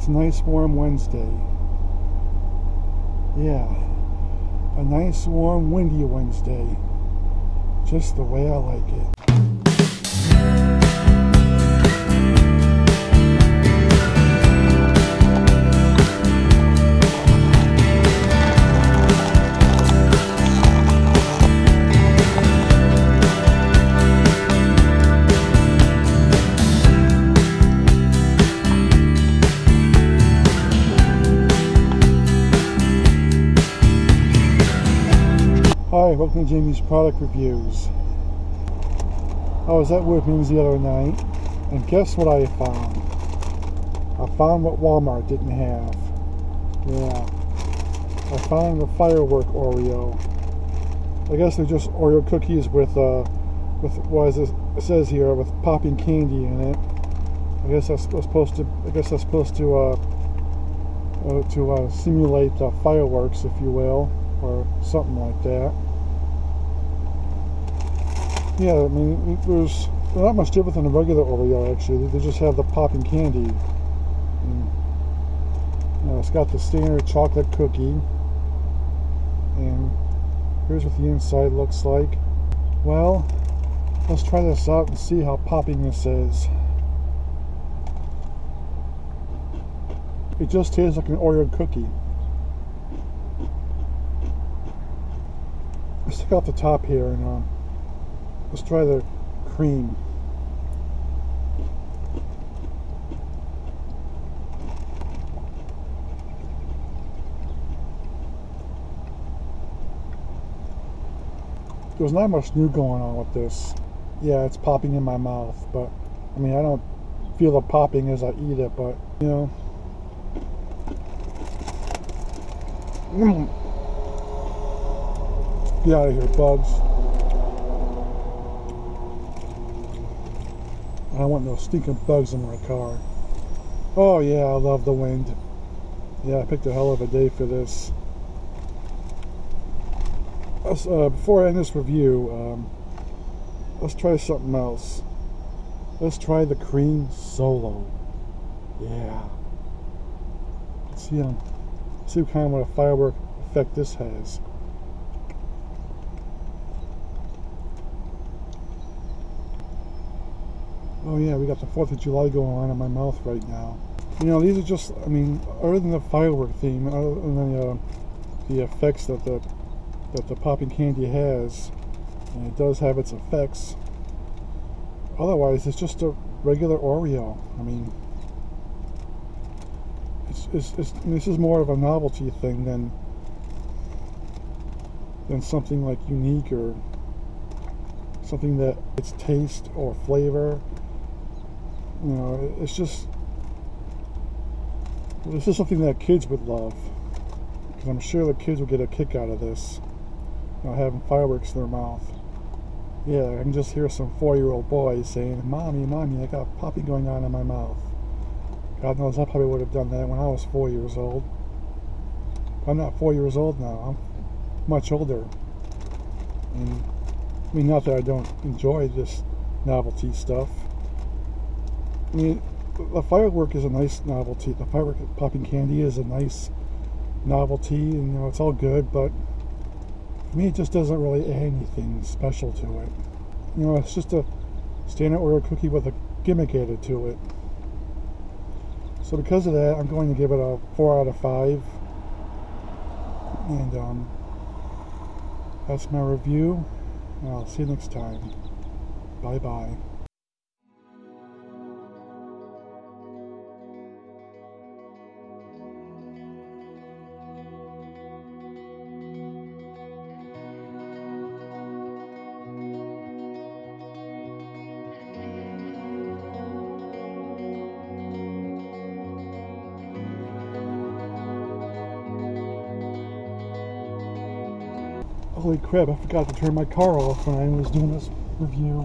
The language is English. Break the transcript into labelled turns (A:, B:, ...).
A: It's a nice warm Wednesday. Yeah, a nice warm windy Wednesday. Just the way I like it. Hi, welcome to Jamie's Product Reviews. I was at Woodman's the other night, and guess what I found? I found what Walmart didn't have. Yeah. I found the Firework Oreo. I guess they're just Oreo cookies with what is it says here, with popping candy in it. I guess that's supposed to simulate fireworks, if you will, or something like that. Yeah, I mean, they're not much different than a regular Oreo, actually. They just have the popping candy. And, it's got the standard chocolate cookie. And here's what the inside looks like. Well, let's try this out and see how popping this is. It just tastes like an Oreo cookie. Let's take out the top here and let's try the cream. There's not much new going on with this. Yeah, it's popping in my mouth, but I mean, I don't feel the popping as I eat it, but you know. Get out of here, bugs. I don't want no stinking bugs in my car. Oh yeah, I love the wind. Yeah, I picked a hell of a day for this. Before I end this review, let's try something else. Let's try the cream solo. Yeah. See kind of what a firework effect this has. Oh yeah, we got the 4th of July going on in my mouth right now. You know, these are just, I mean, other than the firework theme, other than the effects that the popping candy has, and it does have its effects. Otherwise, it's just a regular Oreo. I mean, this is more of a novelty thing than something like unique or something that its taste or flavor. You know, this is something that kids would love, because I'm sure the kids would get a kick out of this, you know, having fireworks in their mouth. Yeah, I can just hear some 4-year-old boys saying, "Mommy, Mommy, I got popping going on in my mouth." God knows I probably would have done that when I was 4 years old. I'm not 4 years old now. I'm much older. And I mean, not that I don't enjoy this novelty stuff. I mean, the firework is a nice novelty. The firework popping candy is a nice novelty, and you know, it's all good, but for me, it just doesn't really add anything special to it. You know, it's just a standard Oreo cookie with a gimmick added to it. So because of that, I'm going to give it a 4 out of 5. And that's my review. And I'll see you next time. Bye bye. Holy crap, I forgot to turn my car off when I was doing this review.